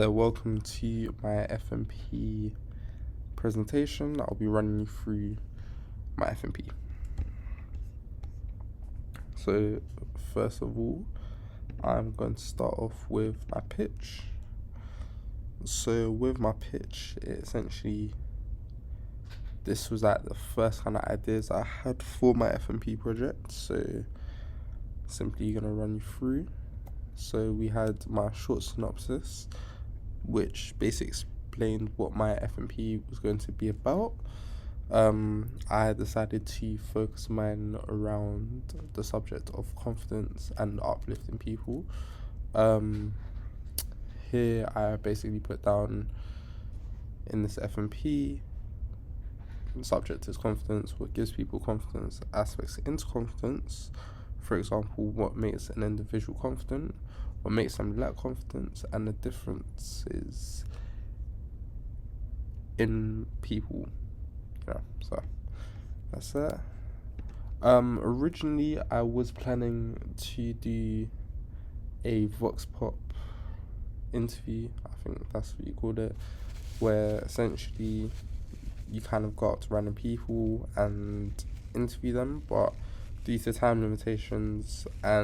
So welcome to my FMP presentation. I'll be running you through my FMP. So first of all, I'm going to start off with my pitch. So with my pitch, this was like the first kind of ideas I had for my FMP project. So simply gonna run you through. So we had my short synopsis, which basically explained what my FMP was going to be about. I decided to focus mine around the subject of confidence and uplifting people. Here I basically put down in this FMP, subject is confidence, what gives people confidence, aspects into confidence. For example, what makes an individual confident, what makes them lack confidence, and the differences in people. So that's that. Originally I was planning to do a Vox Pop interview, I think that's what you called it, where essentially you kind of got random people and interview them, but due to time limitations I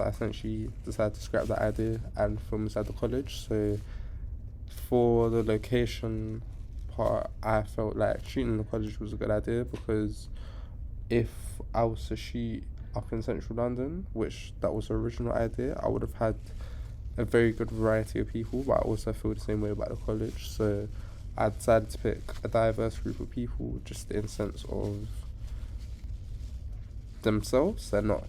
essentially decided to scrap that idea and film inside the college. So for the location part, I felt like shooting in the college was a good idea, because if I was to shoot up in central London, which that was the original idea, I would have had a very good variety of people, but I also feel the same way about the college. So I decided to pick a diverse group of people, just in sense of themselves. They're not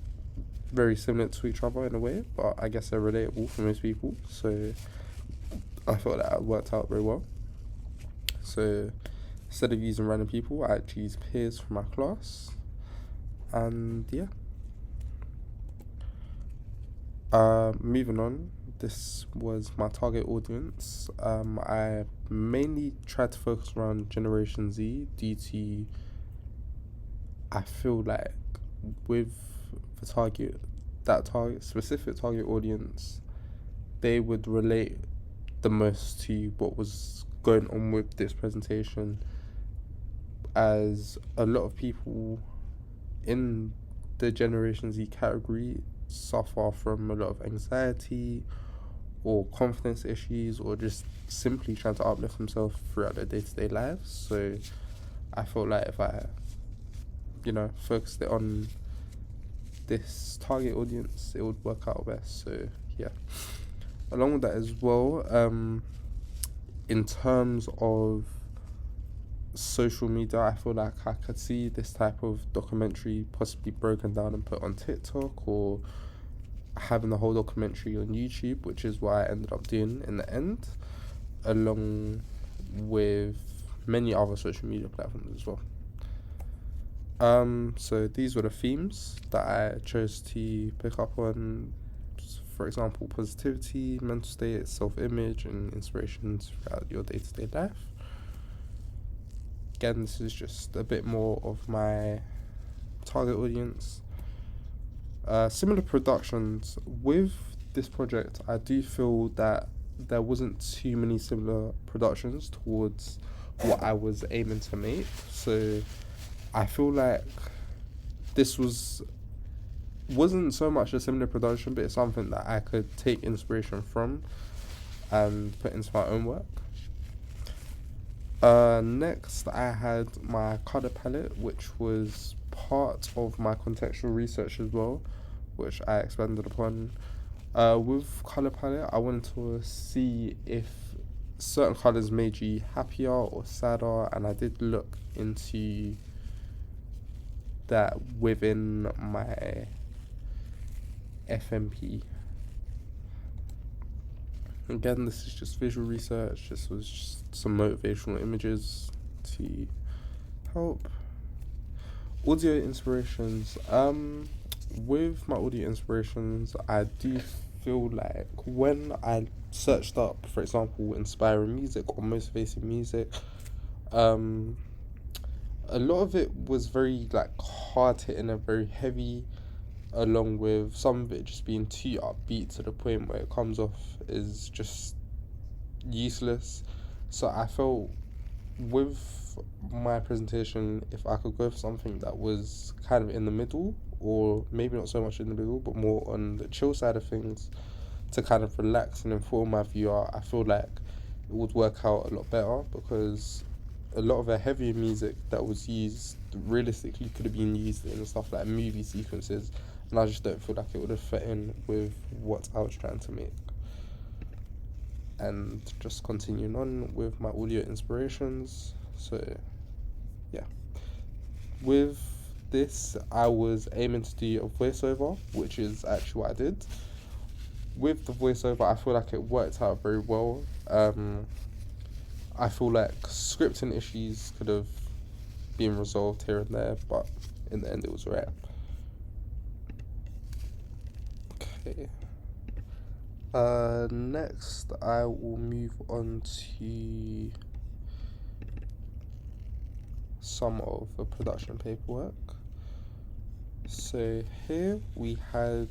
very similar to each other in a way, but I guess they're relatable for most people. So I thought that worked out very well. So instead of using random people, I actually used peers from my class. And yeah. Moving on, this was my target audience. I mainly tried to focus around Generation Z due to, I feel like with that specific target audience, they would relate the most to what was going on with this presentation, as a lot of people in the Generation Z category suffer from a lot of anxiety or confidence issues, or just simply trying to uplift themselves throughout their day-to-day lives. So I felt like if I focused it on this target audience, it would work out best. So yeah, along with that as well, in terms of social media, I feel like I could see this type of documentary possibly broken down and put on TikTok, or having the whole documentary on YouTube, which is what I ended up doing in the end, along with many other social media platforms as well. So these were the themes that I chose to pick up on. For example, positivity, mental state, self-image, and inspirations throughout your day-to-day life. Again, this is just a bit more of my target audience. Similar productions with this project, I do feel that there wasn't too many similar productions towards what I was aiming to make. So I feel like this wasn't so much a similar production, but it's something that I could take inspiration from and put into my own work. Next, I had my color palette, which was part of my contextual research as well, which I expanded upon. With color palette, I wanted to see if certain colors made you happier or sadder, and I did look into that within my FMP. Again, this is just visual research. This was just some motivational images to help. Audio inspirations. With my audio inspirations, I do feel like when I searched up, for example, inspiring music or motivating music, a lot of it was very hard hitting and very heavy, along with some of it just being too upbeat to the point where it comes off is just useless. So I felt with my presentation, if I could go for something that was kind of in the middle, or maybe not so much in the middle, but more on the chill side of things, to kind of relax and inform my viewer, I feel like it would work out a lot better, because a lot of the heavier music that was used realistically could have been used in stuff like movie sequences, and I just don't feel like it would have fit in with what I was trying to make. And just continuing on with my audio inspirations. So, yeah. With this, I was aiming to do a voiceover, which is actually what I did. With the voiceover, I feel like it worked out very well. I feel like scripting issues could have been resolved here and there, but in the end, it was alright. Okay. Next, I will move on to some of the production paperwork. So here we had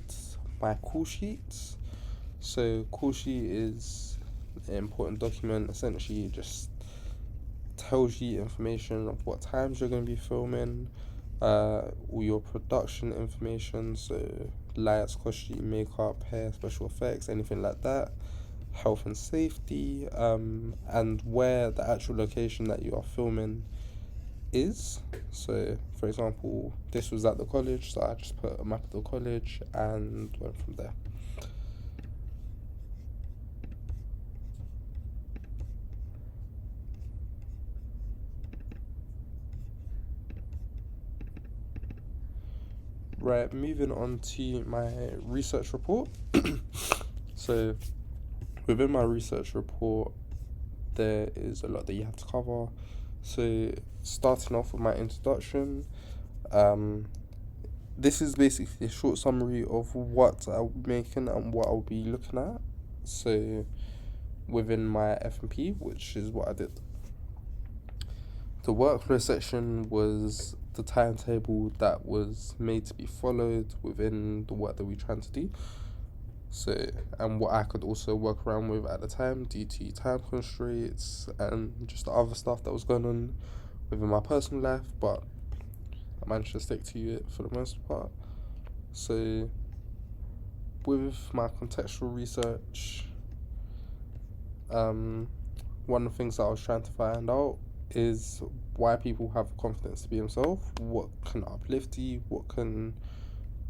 my call sheets. So call sheet is an important document. Essentially, it just tells you information of what times you're going to be filming, all your production information, so lights, costume, makeup, hair, special effects, anything like that, health and safety, and where the actual location that you are filming is. So, for example, this was at the college, so I just put a map of the college and went from there. Right, moving on to my research report. So, within my research report, there is a lot that you have to cover. So, starting off with my introduction, this is basically a short summary of what I'll be making and what I'll be looking at. So, within my FMP, which is what I did. The workflow section was the timetable that was made to be followed within the work that we're trying to do. So, and what I could also work around with at the time due to time constraints and just the other stuff that was going on within my personal life, but I managed to stick to it for the most part. So, with my contextual research, one of the things that I was trying to find out is why people have confidence to be themselves, what can uplift you, what can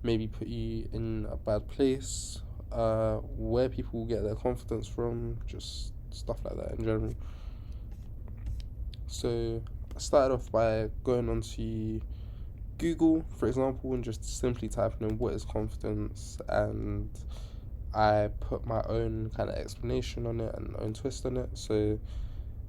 maybe put you in a bad place, where people get their confidence from, just stuff like that in general. So I started off by going onto Google, for example, and just simply typing in what is confidence, and I put my own kind of explanation on it and own twist on it. So,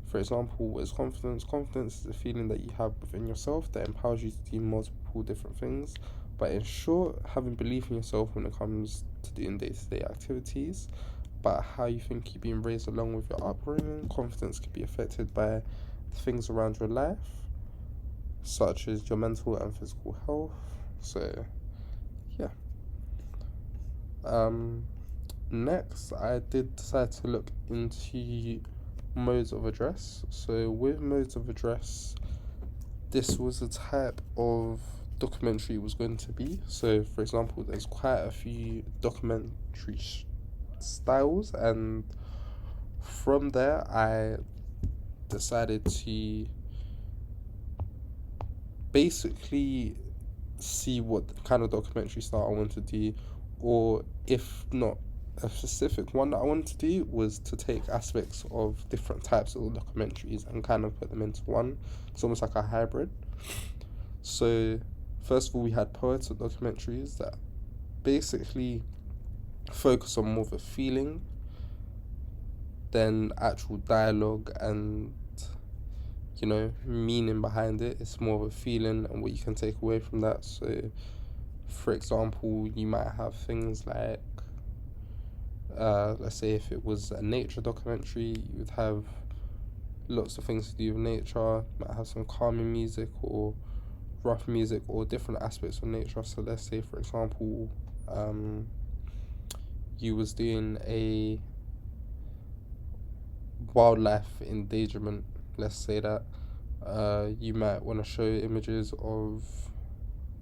for example, what is confidence? Confidence is a feeling that you have within yourself that empowers you to do multiple different things. But in short, having belief in yourself when it comes to doing day-to-day activities, but how you think you're being raised along with your upbringing. Confidence can be affected by the things around your life, such as your mental and physical health. So, yeah. Next, I did decide to look into modes of address. So, with modes of address, this was the type of documentary it was going to be. So, for example, there's quite a few documentary styles, and from there, I decided to basically see what kind of documentary style I wanted to do, or if not a specific one that I wanted to do, was to take aspects of different types of documentaries and kind of put them into one. It's almost like a hybrid. So, first of all, we had poetic documentaries that basically focus on more of a feeling than actual dialogue and meaning behind it. It's more of a feeling and what you can take away from that. So, for example, you might have things like, let's say if it was a nature documentary, you would have lots of things to do with nature. You might have some calming music or rough music or different aspects of nature. So let's say, for example, you was doing a wildlife endangerment, let's say that, you might want to show images of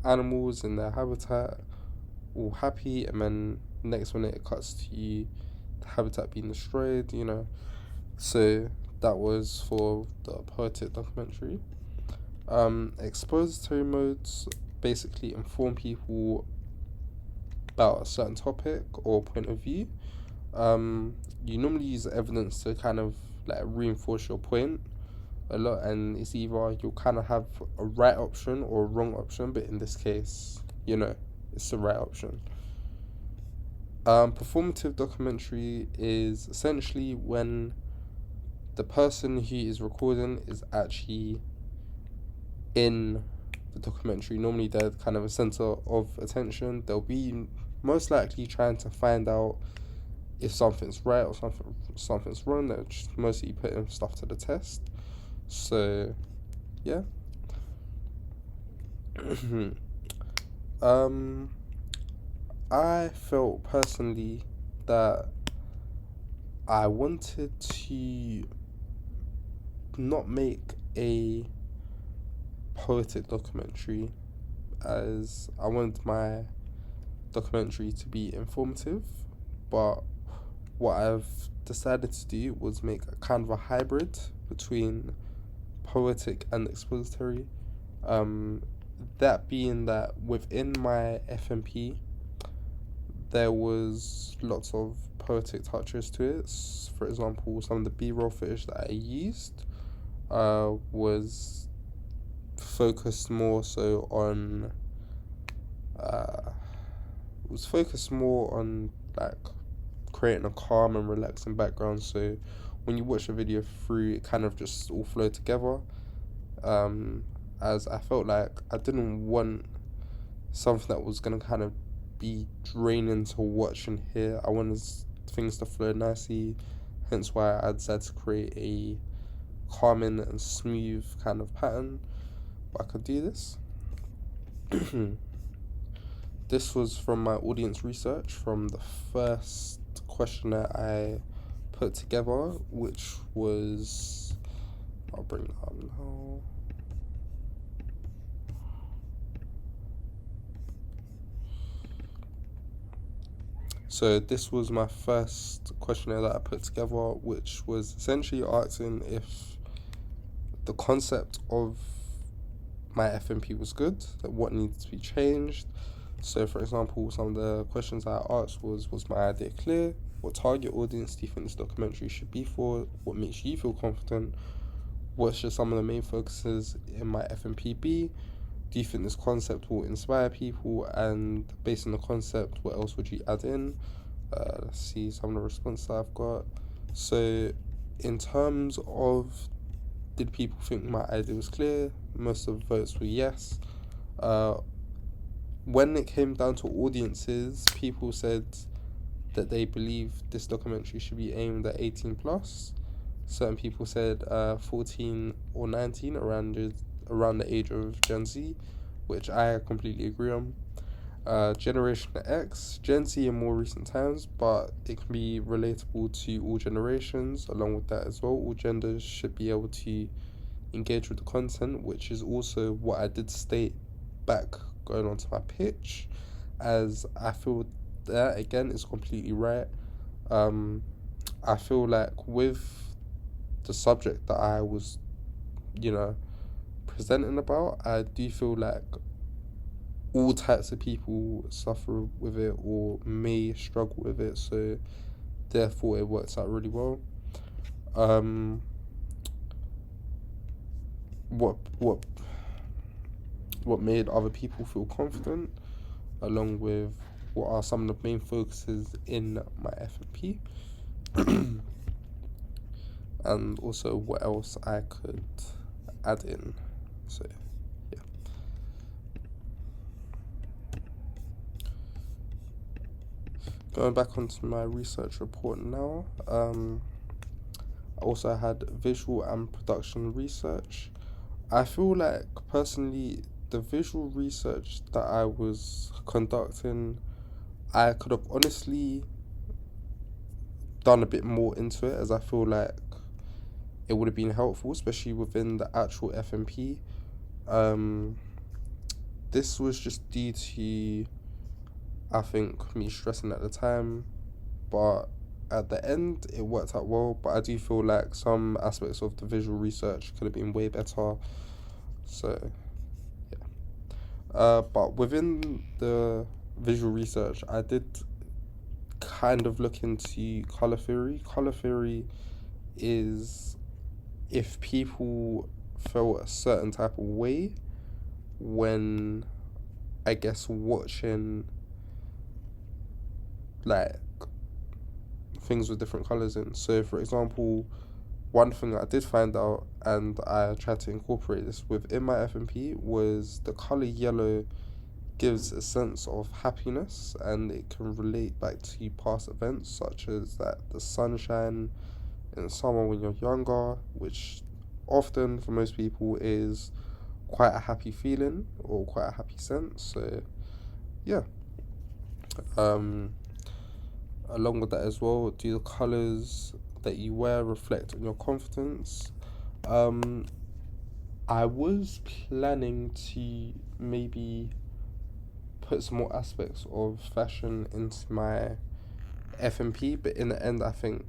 animals in their habitat, all happy, and then next minute it cuts to you, the habitat being destroyed, you know. So that was for the poetic documentary. Expository modes basically inform people about a certain topic or point of view. You normally use evidence to kind of like reinforce your point a lot, and it's either you'll kind of have a right option or a wrong option, but in this case, you know, it's the right option. Performative documentary is essentially when the person who is recording is actually in the documentary. Normally they're kind of a center of attention. They'll be most likely trying to find out if something's right or something's wrong. They're just mostly putting stuff to the test. So yeah. I felt personally that I wanted to not make a poetic documentary, as I wanted my documentary to be informative, but what I've decided to do was make a kind of a hybrid between poetic and expository. That being that within my FMP, there was lots of poetic touches to it. For example, some of the B-roll footage that I used was focused more so on like creating a calm and relaxing background, so when you watch the video through, it kind of just all flowed together. As I felt like I didn't want something that was gonna kind of be draining to watch and hear. I wanted things to flow nicely, hence why I decided to create a calming and smooth kind of pattern. But I could do this. This was from my audience research from the first questionnaire I put together, which was, I'll bring that up now. So this was my first questionnaire that I put together, which was essentially asking if the concept of my FMP was good, what needed to be changed. So for example, some of the questions I asked was my idea clear? What target audience do you think this documentary should be for? What makes you feel confident? What should some of the main focuses in my FMP be? Do you think this concept will inspire people? And based on the concept, what else would you add in? Let's see some of the responses I've got. So in terms of, did people think my idea was clear? Most of the votes were yes. When it came down to audiences, people said that they believe this documentary should be aimed at 18 plus. Certain people said 14 or 19, around the age of Gen Z, which I completely agree on. Generation X, Gen Z in more recent times, but it can be relatable to all generations. Along with that as well, all genders should be able to engage with the content, which is also what I did state back going on to my pitch, as I feel that again is completely right. I feel like with the subject that I was, presenting about, I do feel like all types of people suffer with it or may struggle with it, so therefore it works out really well. What made other people feel confident, along with what are some of the main focuses in my FMP, and also what else I could add in. So yeah. Going back onto my research report now, I also had visual and production research. I feel like personally the visual research that I was conducting, I could have honestly done a bit more into it, as I feel like it would have been helpful, especially within the actual FMP. Um, this was just due to, I think, me stressing at the time, but at the end it worked out well. But I do feel like some aspects of the visual research could have been way better. So but within the visual research, I did kind of look into color theory. Color theory is if people feel a certain type of way when, I guess, watching like things with different colors in. So, for example, one thing I did find out, and I tried to incorporate this within my FMP, was the color yellow gives a sense of happiness, and it can relate back to past events such as that the sunshine in summer when you're younger, which often for most people is quite a happy feeling or quite a happy sense. So yeah, um, along with that as well, do the colors that you wear reflect on your confidence? Um, I was planning to maybe put some more aspects of fashion into my FMP, but in the end, I think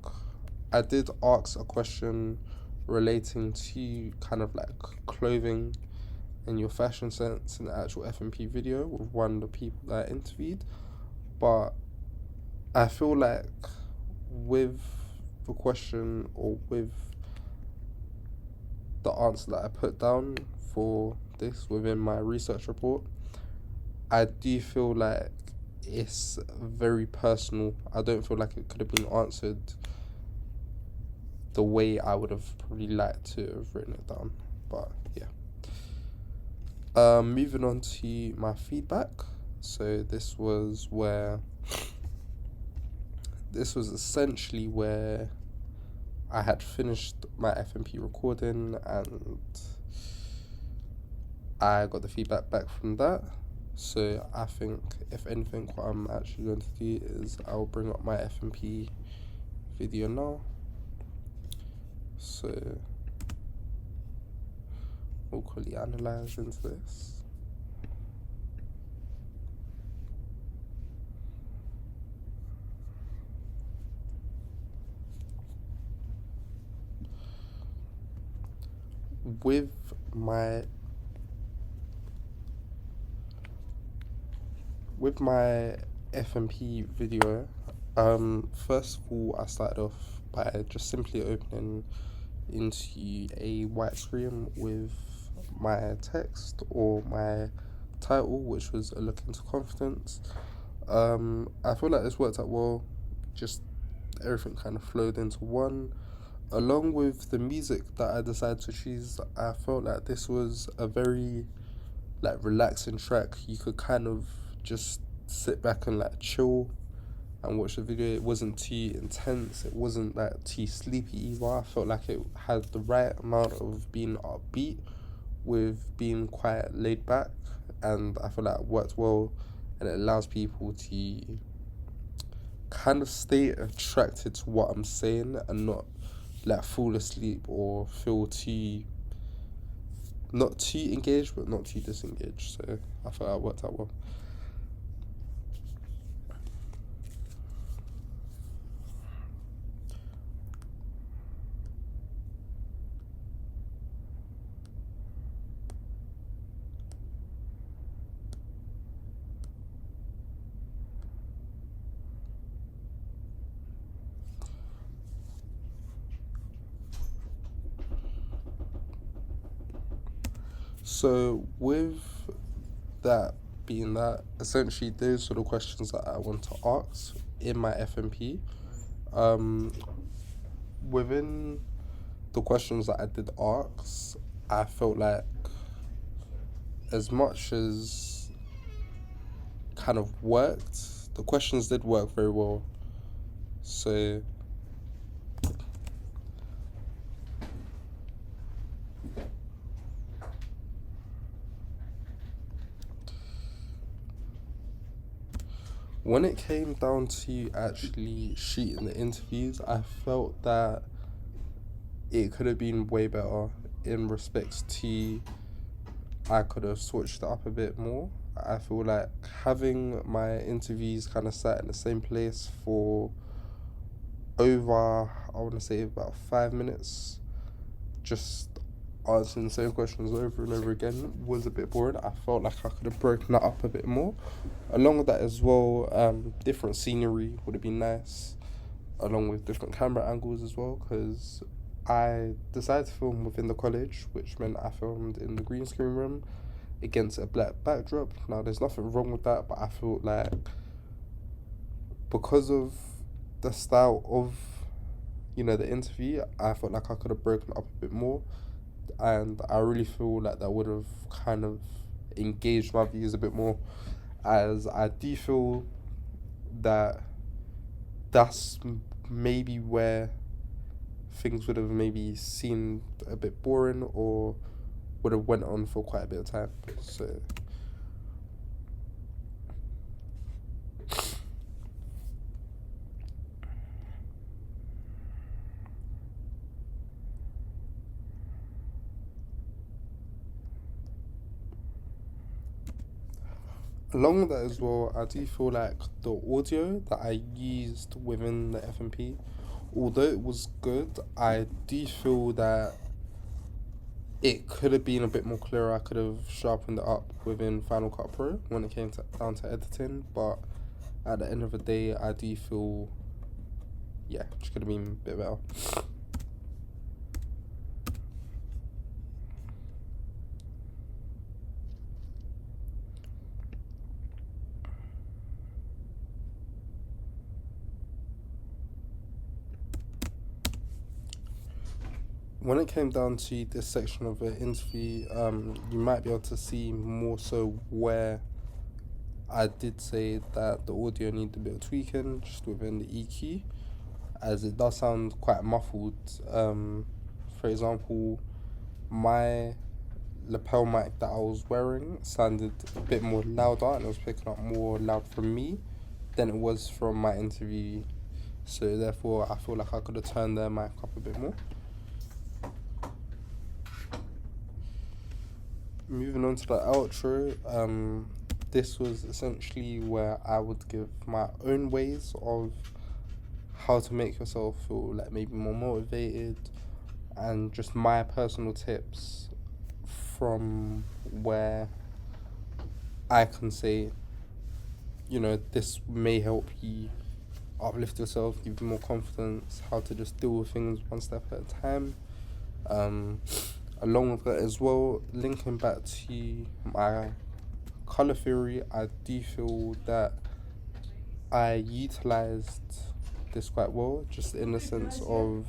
I did ask a question relating to kind of like clothing and your fashion sense in the actual FMP video with one of the people that I interviewed. But I feel like with the question or with the answer that I put down for this within my research report, I do feel like it's very personal. I don't feel like it could have been answered the way I would have probably liked to have written it down. But yeah. Moving on to my feedback. So this was essentially where I had finished my FMP recording and I got the feedback back from that. So I think, if anything, what I'm actually going to do is I'll bring up my FMP video now. So we'll quickly analyze into this. With my FMP video, first of all, I started off by just simply opening into a white screen with my text or my title, which was a look into confidence. I feel like this worked out well. Just everything kind of flowed into one. Along with the music that I decided to choose, I felt like this was a very like relaxing track. You could kind of just sit back and like chill and watch the video. It wasn't too intense. It wasn't like too sleepy either. I felt like it had the right amount of being upbeat with being quite laid back, and I feel like it worked well, and it allows people to kind of stay attracted to what I'm saying and not like fall asleep or feel too not too engaged but not too disengaged. So I thought that worked out well. So with that being that, essentially those are the questions that I want to ask in my FMP. Um, within the questions that I did ask, I felt like as much as kind of worked, the questions did work very well. So When it came down to actually shooting the interviews, I felt that it could have been way better in respects to I could have switched it up a bit more. I feel like having my interviews kind of sat in the same place for over, I want to say about 5 minutes, just answering the same questions over and over again was a bit boring. I felt like I could have broken that up a bit more. Along with that as well, different scenery would have been nice, along with different camera angles as well, because I decided to film within the college, which meant I filmed in the green screen room against a black backdrop. Now, there's nothing wrong with that, but I felt like because of the style of, the interview, I felt like I could have broken it up a bit more. And I really feel like that would have kind of engaged my viewers a bit more, as I do feel that that's maybe where things would have maybe seemed a bit boring or would have went on for quite a bit of time. So along with that as well, I do feel like the audio that I used within the FMP, although it was good, I do feel that it could have been a bit more clearer. I could have sharpened it up within Final Cut Pro when it came down to editing, but at the end of the day, I do feel, it just could have been a bit better. When it came down to this section of the interview, you might be able to see more so where I did say that the audio needed a bit of tweaking just within the EQ, as it does sound quite muffled. For example, my lapel mic that I was wearing sounded a bit more louder, and it was picking up more loud from me than it was from my interview. So therefore, I feel like I could have turned their mic up a bit more. Moving on to the outro, this was essentially where I would give my own ways of how to make yourself feel like maybe more motivated, and just my personal tips from where I can say, this may help you uplift yourself, give you more confidence, how to just deal with things one step at a time. Along with that as well, linking back to my colour theory, I do feel that I utilised this quite well, just in the sense of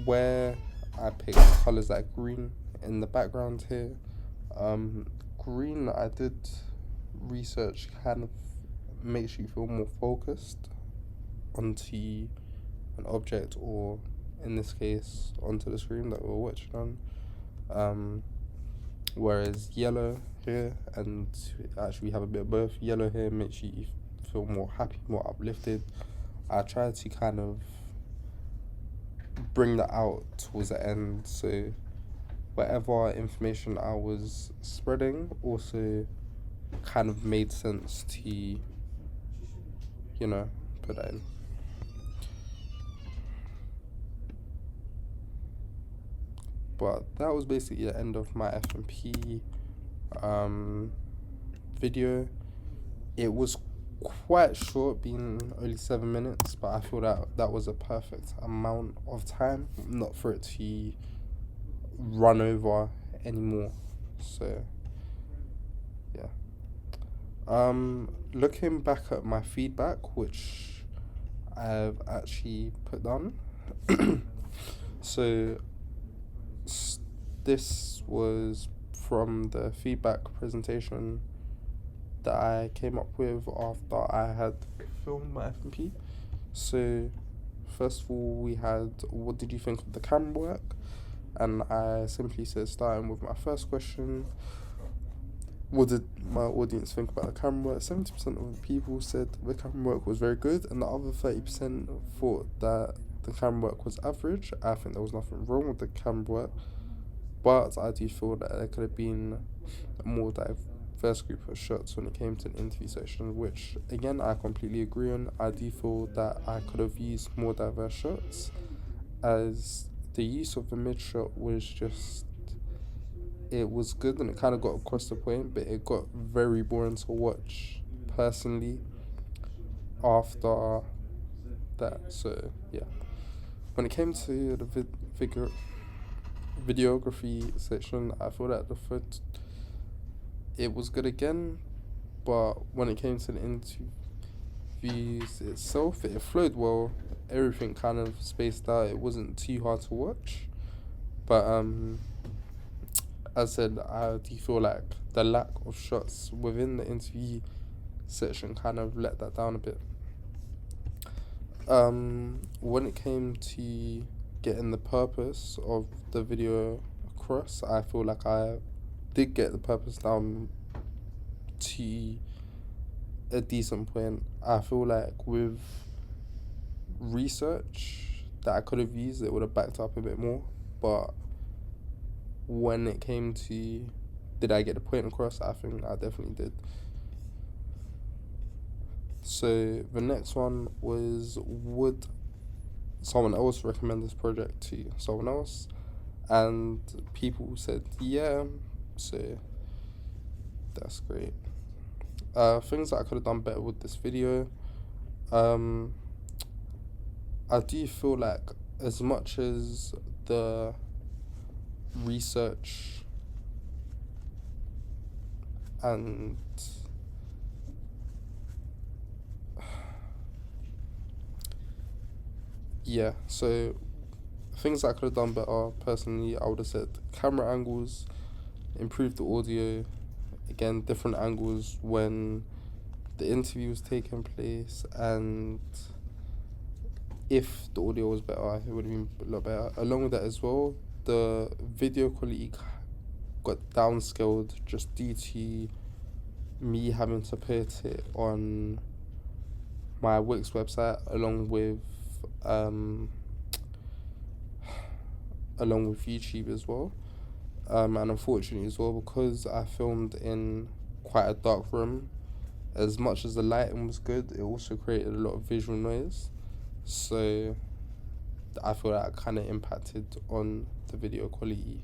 where I picked colours like green in the background here. Green, I did research, kind of makes you feel more focused onto an object, or in this case onto the screen that we're watching on. Whereas yellow here, and actually we have a bit of both, yellow here makes you feel more happy, more uplifted. I tried to kind of bring that out towards the end, so whatever information I was spreading also kind of made sense to, put that in. But that was basically the end of my FMP video. It was quite short, being only 7 minutes, but I feel that was a perfect amount of time, not for it to run over anymore. So looking back at my feedback, which I've actually put down, so this was from the feedback presentation that I came up with after I had filmed my FMP. So first of all, we had, what did you think of the camera work? And I simply said, starting with my first question, what did my audience think about the camera work? 70% of the people said the camera work was very good, and the other 30% thought that the camera work was average. I think there was nothing wrong with the camera work, but I do feel that there could have been a more diverse group of shots when it came to the interview section, which again I completely agree on. I do feel that I could have used more diverse shots, as the use of the mid shot was just, it was good and it kind of got across the point, but it got very boring to watch personally after that. So yeah, when it came to the videography section, I feel that the foot, it was good again, but when it came to the interviews itself, it flowed well. Everything kind of spaced out. It wasn't too hard to watch, but as I said, I do feel like the lack of shots within the interview section kind of let that down a bit. When it came to getting the purpose of the video across, I feel like I did get the purpose down to a decent point. I feel like with research that I could have used, it would have backed up a bit more, but when it came to did I get the point across, I think I definitely did. So the next one was, would someone else recommend this project to someone else? And people said yeah, so that's great. Things that I could have done better with this video. I do feel like as much as the research and yeah, so things that I could have done better personally, I would have said camera angles, improve the audio, again different angles when the interview was taking place, and if the audio was better, it would have been a lot better. Along with that as well, the video quality got downscaled just due to me having to put it on my Wix website along with YouTube as well. And unfortunately as well, because I filmed in quite a dark room, as much as the lighting was good, it also created a lot of visual noise. So I feel that kind of impacted on the video quality